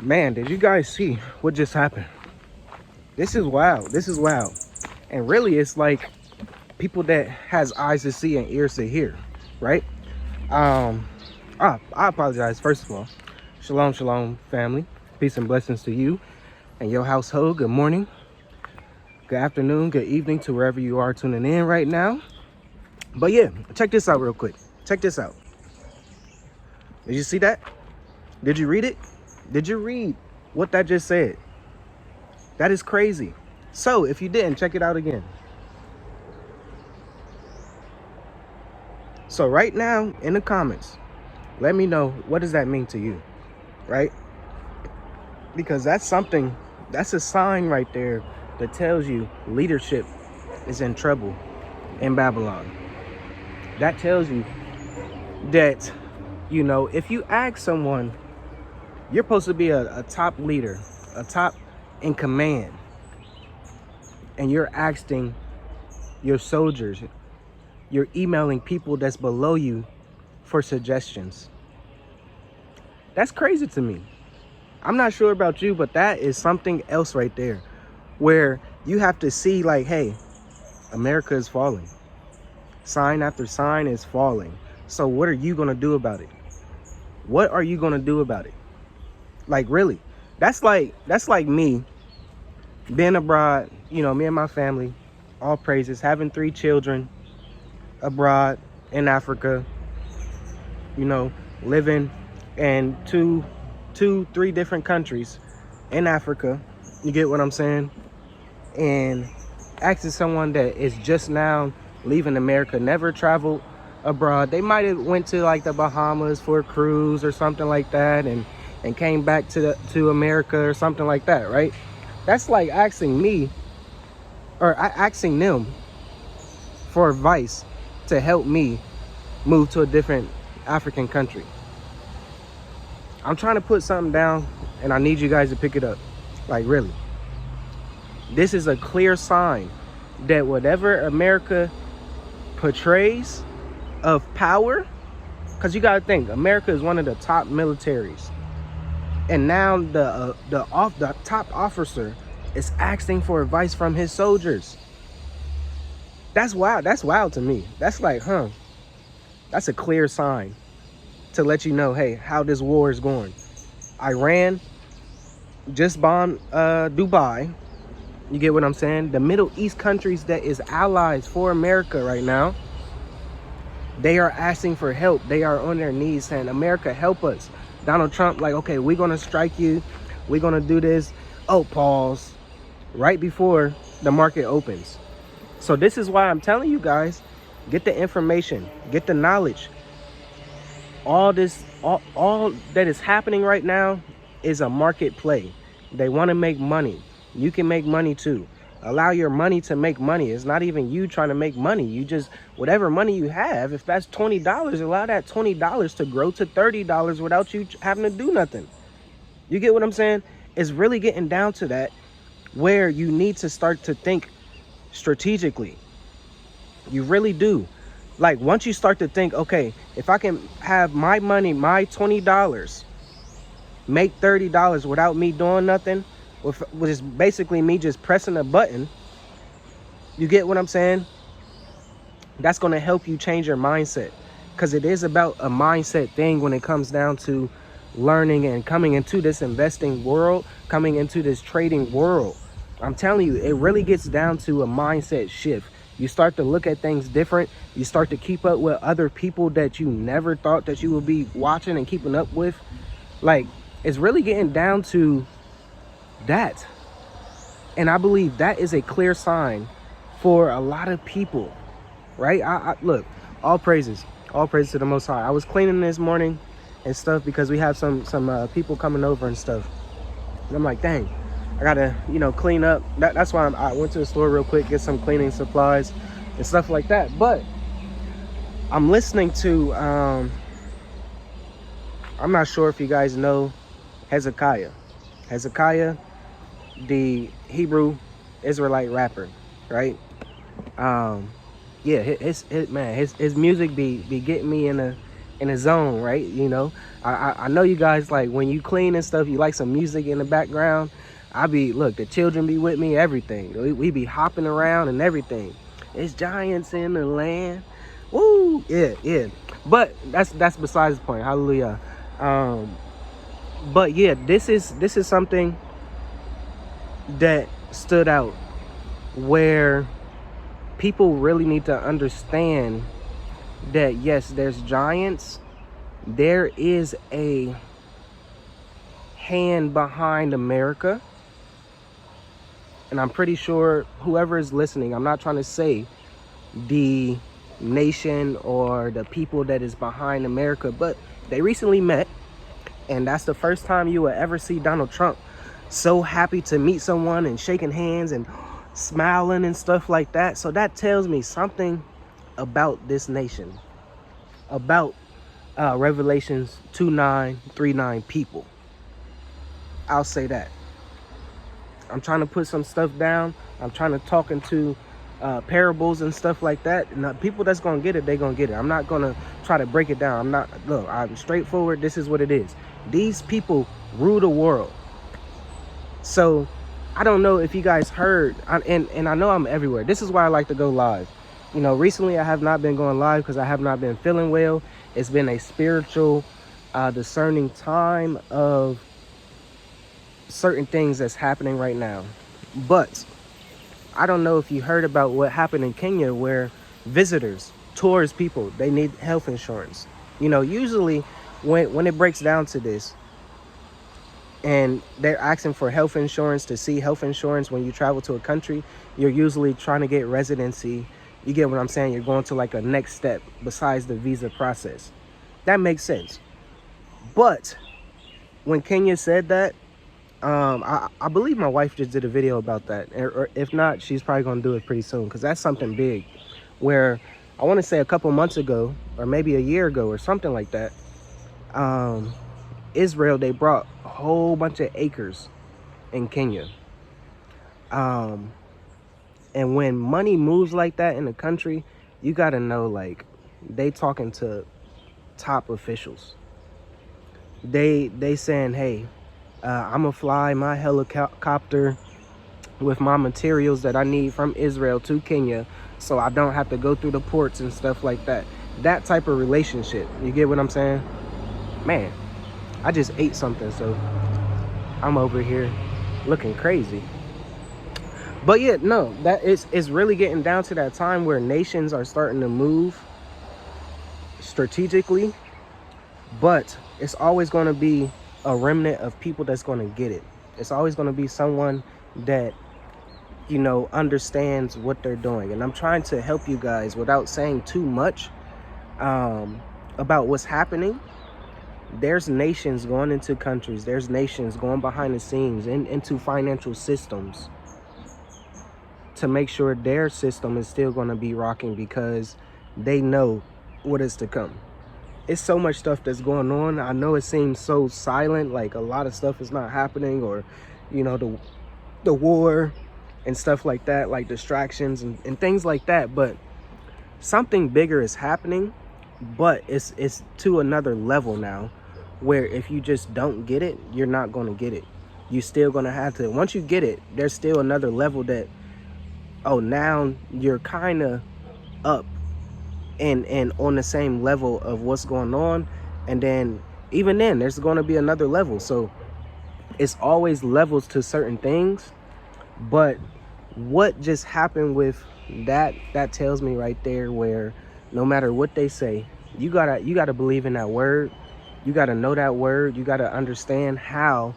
Man, did you guys see what just happened? This is wild. This is wild. And really, it's like people that has eyes to see and ears to hear, right? Um, I apologize, first of all. Shalom, shalom, family. Peace and blessings to you and your household. Good morning, good afternoon, good evening to wherever you are tuning in right now. But yeah, check this out real quick. Check this out. Did you see that? Did you read it? Did you read what that just said? That is crazy. So if you didn't, check it out again. So right now in the comments, let me know, what does that mean to you, right? Because that's something, that's a sign right there that tells you leadership is in trouble in Babylon. That tells you that, you know, if you ask someone, you're supposed to be a top leader, a top in command, and you're asking your soldiers, you're emailing people that's below you for suggestions. That's crazy to me. I'm not sure about you, but that is something else right there, where you have to see like, hey, America is falling. Sign after sign is falling. So what are you going to do about it? What are you going to do about it? Like, really? That's like me being abroad, you know, me and my family, all praises, having 3 children abroad in Africa, you know, living in two, 3 different countries in Africa. You get what I'm saying? And asking someone that is just now leaving America, never traveled abroad. They might have went to like the Bahamas for a cruise or something like that, and came back to America or something like that, right? That's like asking me, or asking them for advice to help me move to a different African country. I'm trying to put something down and I need you guys to pick it up. Like, really. This is a clear sign that whatever America portrays of power, because you got to think, America is one of the top militaries. And now the top officer is asking for advice from his soldiers. That's wild. That's wild to me. That's like, that's a clear sign to let you know, hey, how this war is going. Iran just bombed Dubai. You get what I'm saying? The Middle East countries that is allies for America right now, they are asking for help. They are on their knees saying, America, help us. Donald Trump, like, okay, we're going to strike you. We're going to do this. Oh, pause. Right before the market opens. So this is why I'm telling you guys, get the information, get the knowledge. All this, all that is happening right now is a market play. They want to make money. You can make money too. Allow your money to make money. It's not even you trying to make money. You just, whatever money you have, if that's $20, allow that $20 to grow to $30 without you having to do nothing. You get what I'm saying? It's really getting down to that, where you need to start to think strategically. You really do. Like, once you start to think, okay, if I can have my money, my $20, make $30 without me doing nothing, which is basically me just pressing a button. You get what I'm saying? That's going to help you change your mindset, because it is about a mindset thing when it comes down to learning and coming into this investing world, coming into this trading world. I'm telling you, it really gets down to a mindset shift. You start to look at things different. You start to keep up with other people that you never thought that you would be watching and keeping up with. Like, it's really getting down to that. And I believe that is a clear sign for a lot of people, right? I look, all praises to the Most High. I was cleaning this morning and stuff because we have some people coming over and stuff. And I'm like, dang, I gotta, you know, clean up. That's why I went to the store real quick, get some cleaning supplies and stuff like that. But I'm listening to, I'm not sure if you guys know Hezekiah. Hezekiah, the Hebrew Israelite rapper, right? Yeah, his music be getting me in in a zone, right? You know, I know you guys, like, when you clean and stuff, you like some music in the background. Look, the children be with me, everything. We be hopping around and everything. It's giants in the land. Woo, yeah, yeah. But that's besides the point. Hallelujah. But yeah, this is something that stood out, where people really need to understand that yes, there's giants. There is a hand behind America. And I'm pretty sure whoever is listening, I'm not trying to say the nation or the people that is behind America, but they recently met. And that's the first time you will ever see Donald Trump so happy to meet someone and shaking hands and smiling and stuff like that. So that tells me something about this nation, about Revelations 2:9-3:9 people. I'll say that. I'm trying to put some stuff down. I'm trying to talk into parables and stuff like that. And people that's gonna get it, they gonna get it. I'm not gonna try to break it down. I'm straightforward. This is what it is. These people rule the world. So I don't know if you guys heard, and I know I'm everywhere. This is why I like to go live. You know, recently I have not been going live because I have not been feeling well. It's been a spiritual, discerning time of certain things that's happening right now. But I don't know if you heard about what happened in Kenya, where visitors, tourist people, they need health insurance. You know, usually when it breaks down to this, and they're asking for health insurance, to see health insurance when you travel to a country, you're usually trying to get residency. You get what I'm saying? You're going to like a next step besides the visa process. That makes sense. But when Kenya said that, I believe my wife just did a video about that, or if not, she's probably gonna do it pretty soon, because that's something big. Where I want to say a couple months ago, or maybe a year ago, or something like that, Israel, they brought a whole bunch of acres in Kenya. And when money moves like that in the country, you gotta know, like, they talking to top officials. They saying, hey, I'm gonna fly my helicopter with my materials that I need from Israel to Kenya, so I don't have to go through the ports and stuff like that. That type of relationship. You get what I'm saying? Man, I just ate something, so I'm over here looking crazy. But yeah, no, it's really getting down to that time where nations are starting to move strategically, but it's always going to be a remnant of people that's going to get it. It's always going to be someone that, you know, understands what they're doing. And I'm trying to help you guys without saying too much about what's happening. There's nations going into countries. There's nations going behind the scenes into financial systems to make sure their system is still going to be rocking, because they know what is to come. It's so much stuff that's going on. I know it seems so silent, like a lot of stuff is not happening, or, you know, the war and stuff like that, like distractions and things like that. But something bigger is happening, but it's to another level now, where if you just don't get it, you're not going to get it. You're still going to have to, once you get it, there's still another level that, oh, now you're kind of up and on the same level of what's going on. And then even then there's going to be another level. So it's always levels to certain things. But what just happened with that tells me right there, where no matter what they say, you gotta believe in that word. You gotta know that word. You gotta understand how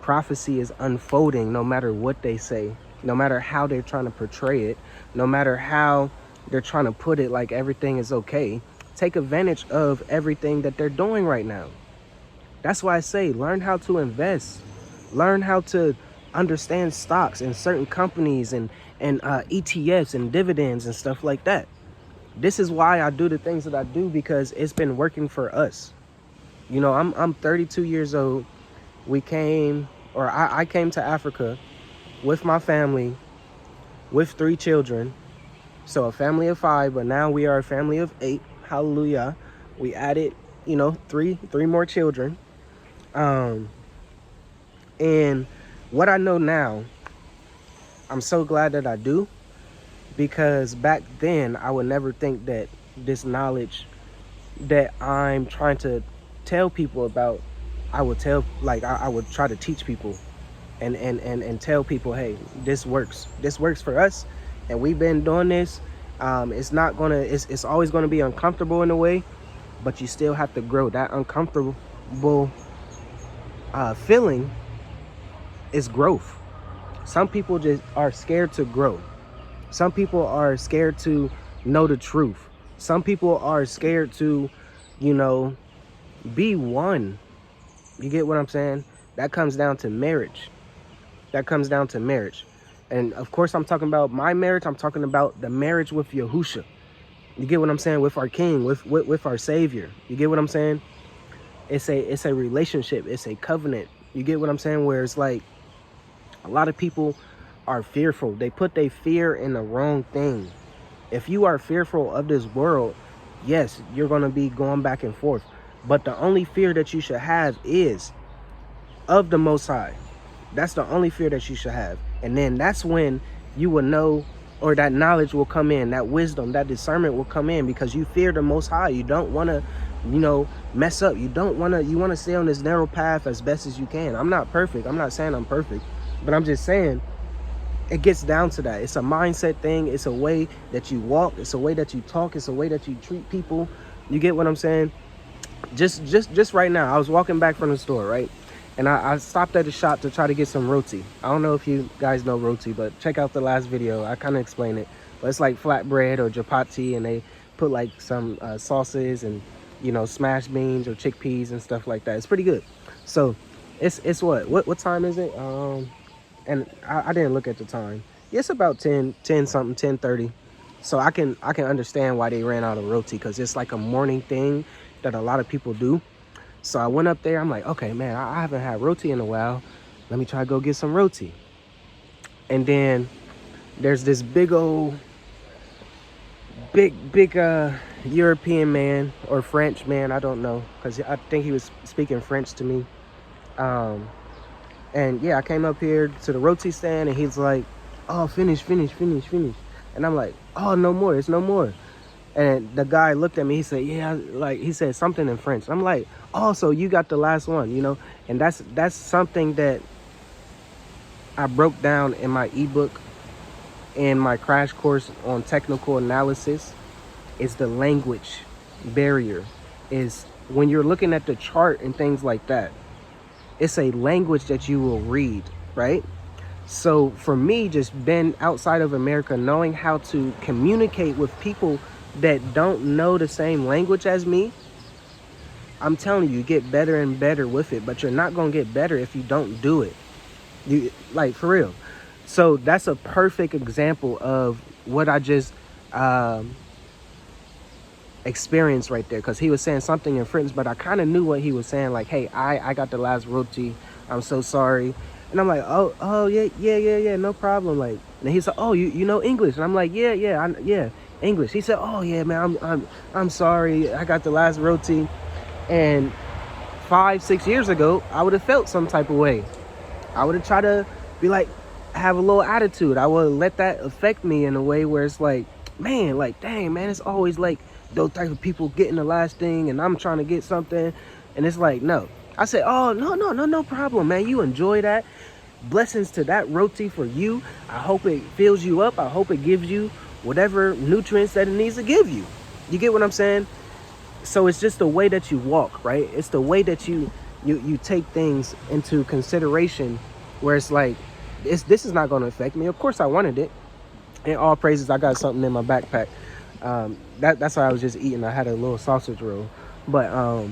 prophecy is unfolding, no matter what they say, no matter how they're trying to portray it, no matter how they're trying to put it like everything is okay. Take advantage of everything that they're doing right now. That's why I say, learn how to invest. Learn how to understand stocks in certain companies and ETFs and dividends and stuff like that. This is why I do the things that I do, because it's been working for us. You know, I'm 32 years old. I came to Africa with my family, with 3 children. So a family of 5, but now we are a family of 8. Hallelujah. We added you know, three more children. Um, and what I know now, I'm so glad that I do, because back then I would never think that this knowledge that I'm trying to tell people about, I would tell, like, I would try to teach people and tell people, hey, this works for us, and we've been doing this. It's not gonna, it's always gonna be uncomfortable in a way, but you still have to grow. That uncomfortable feeling is growth. Some people just are scared to grow. Some people are scared to know the truth. Some people are scared to, you know, be one. You get what I'm saying? That comes down to marriage. That comes down to marriage. And of course, I'm talking about my marriage. I'm talking about the marriage with Yahusha. You get what I'm saying? With our King, with our Savior. You get what I'm saying? It's a relationship. It's a covenant. You get what I'm saying? Where it's like, a lot of people are fearful. They put their fear in the wrong thing. If you are fearful of this world, yes, you're going to be going back and forth. But the only fear that you should have is of the Most High. That's the only fear that you should have. And then that's when you will know, or that knowledge will come in, that wisdom, that discernment will come in, because you fear the Most High. You don't want to, you know, mess up. You want to stay on this narrow path as best as you can. I'm not perfect. I'm not saying I'm perfect, but I'm just saying it gets down to that. It's a mindset thing. It's a way that you walk. It's a way that you talk. It's a way that you treat people. You get what I'm saying? Just right now, I was walking back from the store, right? And I stopped at the shop to try to get some roti. I don't know if you guys know roti, but check out the last video. I kind of explain it. But it's like flatbread or chapati, and they put like some sauces and, you know, smashed beans or chickpeas and stuff like that. It's pretty good. So it's what time is it? And I didn't look at the time. It's about 10 something, 10:30. So I can understand why they ran out of roti, because it's like a morning thing that a lot of people do. So I went up there. I'm like, okay, man, I haven't had roti in a while. Let me try to go get some roti. And then there's this big European man, or French man, I don't know, because I think he was speaking French to me. And yeah, I came up here to the roti stand, and he's like, oh, finish. And I'm like, oh, no more, it's no more. And the guy looked at me, he said, yeah, like, he said something in French. I'm like, oh, so you got the last one, you know? And that's something that I broke down in my ebook, in my crash course on technical analysis, is the language barrier. Is when you're looking at the chart and things like that, it's a language that you will read, right? So for me, just being outside of America, knowing how to communicate with people that don't know the same language as me, I'm telling you, you get better and better with it. But you're not going to get better if you don't do it. You, like, for real. So that's a perfect example of what I just experienced right there, because he was saying something in French, but I kind of knew what he was saying, like, hey, I got the last roti, I'm so sorry. And I'm like, oh yeah, no problem. Like, and he said, oh, you know English? And I'm like, yeah, English. He said, oh yeah, man, I'm sorry, I got the last roti. And 5-6 years ago, I would have felt some type of way. I would have tried to be like, have a little attitude. I would let that affect me in a way where it's like, man, like, dang, man, it's always like those type of people getting the last thing, and I'm trying to get something, and it's like, no. I said, oh, no problem, man. You enjoy that. Blessings to that roti for you. I hope it fills you up. I hope it gives you whatever nutrients that it needs to give you. You get what I'm saying? So it's just the way that you walk, right? It's the way that you take things into consideration, where it's like, this is not going to affect me. Of course I wanted it. In all praises, I got something in my backpack. That's why I was just eating. I had a little sausage roll. But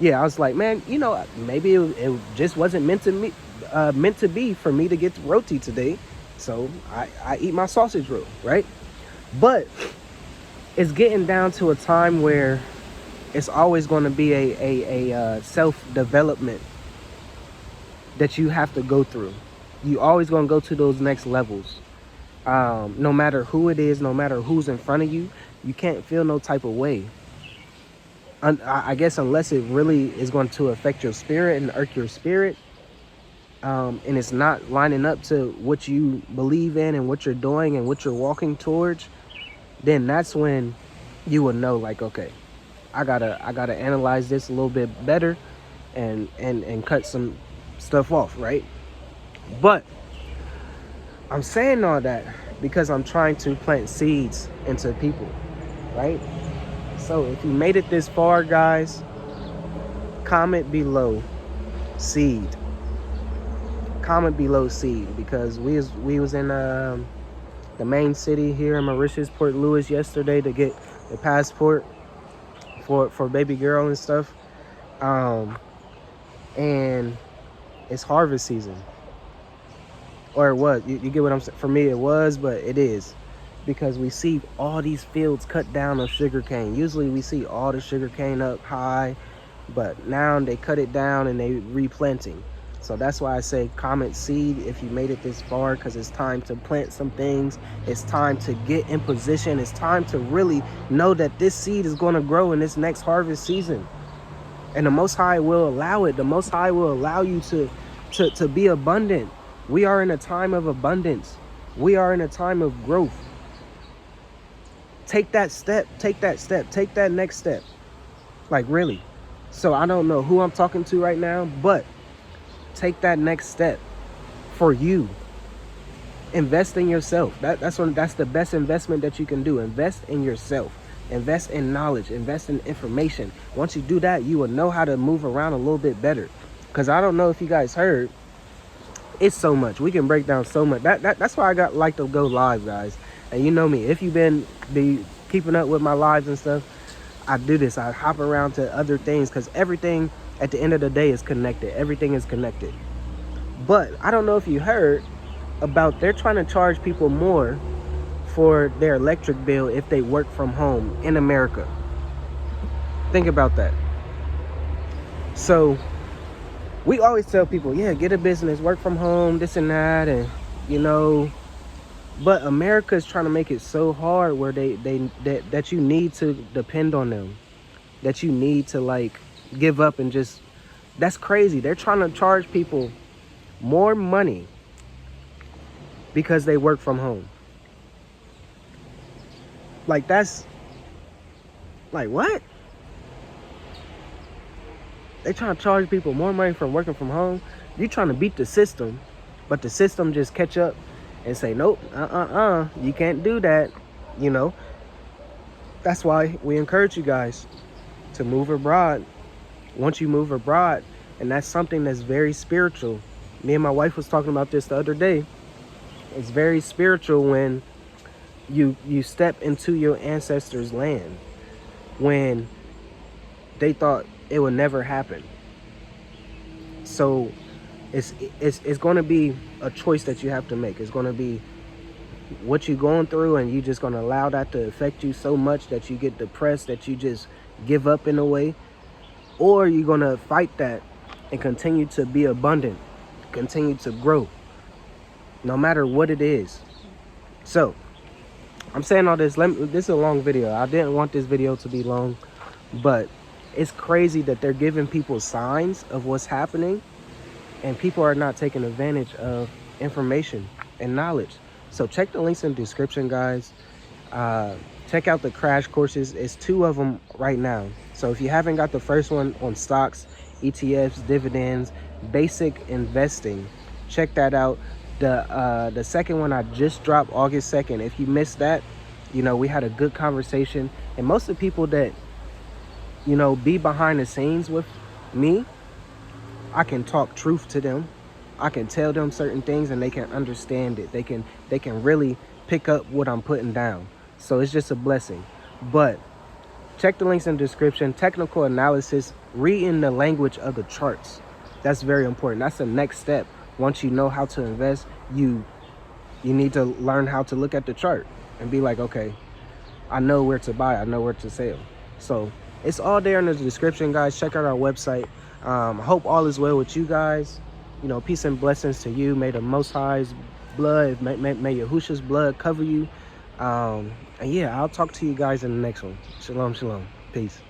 yeah, I was like, man, you know, maybe it just wasn't meant to be for me to get roti today. So I eat my sausage roll, right? But it's getting down to a time where it's always going to be a self-development that you have to go through. You always going to go to those next levels. No matter who it is, no matter who's in front of you, you can't feel no type of way. I guess unless it really is going to affect your spirit and irk your spirit, and it's not lining up to what you believe in and what you're doing and what you're walking towards, then that's when you will know, like, okay, I gotta analyze this a little bit better and cut some stuff off, right? But I'm saying all that because I'm trying to plant seeds into people, right? So if you made it this far, guys, comment below seed. Comment below seed, because we was in the main city here in Mauritius, Port Louis, yesterday to get the passport for baby girl and stuff. And it's harvest season, or it was. You get what I'm saying? For me, it was, but it is, because we see all these fields cut down of sugarcane. Usually, we see all the sugarcane up high, but now they cut it down and they replanting. So that's why I say comment seed if you made it this far, because it's time to plant some things. It's time to get in position. It's time to really know that this seed is going to grow in this next harvest season. And the Most High will allow it. The Most High will allow you to be abundant. We are in a time of abundance. We are in a time of growth. Take that step. Take that step. Take that next step. Like, really. So I don't know who I'm talking to right now, but take that next step for you. Invest in yourself. That's the best investment that you can do. Invest in yourself. Invest in knowledge. Invest in information. Once you do that, you will know how to move around a little bit better. Because I don't know if you guys heard, it's so much. We can break down so much. That's why I like to go live, guys. And you know me, if you've been keeping up with my lives and stuff, I do this. I hop around to other things, because everything at the end of the day is connected. Everything is connected. But I don't know if you heard about, they're trying to charge people more for their electric bill if they work from home in America. Think about that. So we always tell people, yeah, get a business, work from home, this and that, and you know, but America is trying to make it so hard where that you need to depend on them, that you need to like give up and just, that's crazy. They're trying to charge people more money because they work from home. Like, that's like, what? They trying to charge people more money from working from home. You trying to beat the system, but the system just catch up and say, nope, you can't do that. You know, that's why we encourage you guys to move abroad. Once you move abroad, and that's something that's very spiritual. Me and my wife was talking about this the other day. It's very spiritual when you step into your ancestors' land, when they thought it would never happen. So it's going to be a choice that you have to make. It's going to be what you're going through, and you just going to allow that to affect you so much that you get depressed, that you just give up in a way, or you're going to fight that and continue to be abundant, continue to grow, no matter what it is. So I'm saying all this. This is a long video. I didn't want this video to be long, but it's crazy that they're giving people signs of what's happening, and people are not taking advantage of information and knowledge. So check the links in the description, guys. Check out the crash courses. It's 2 of them right now. So if you haven't got the first one on stocks, ETFs, dividends, basic investing, check that out. The second one I just dropped August 2nd. If you missed that, you know, we had a good conversation. And most of the people that, you know, be behind the scenes with me, I can talk truth to them. I can tell them certain things and they can understand it. They can really pick up what I'm putting down. So it's just a blessing. But check the links in the description. Technical analysis, reading the language of the charts. That's very important. That's the next step. Once you know how to invest, you need to learn how to look at the chart and be like, okay, I know where to buy, I know where to sell. So it's all there in the description, guys. Check out our website. I hope all is well with you guys. You know, peace and blessings to you. May the Most High's blood, may Yahushua's blood cover you. And yeah, I'll talk to you guys in the next one. Shalom, shalom. Peace.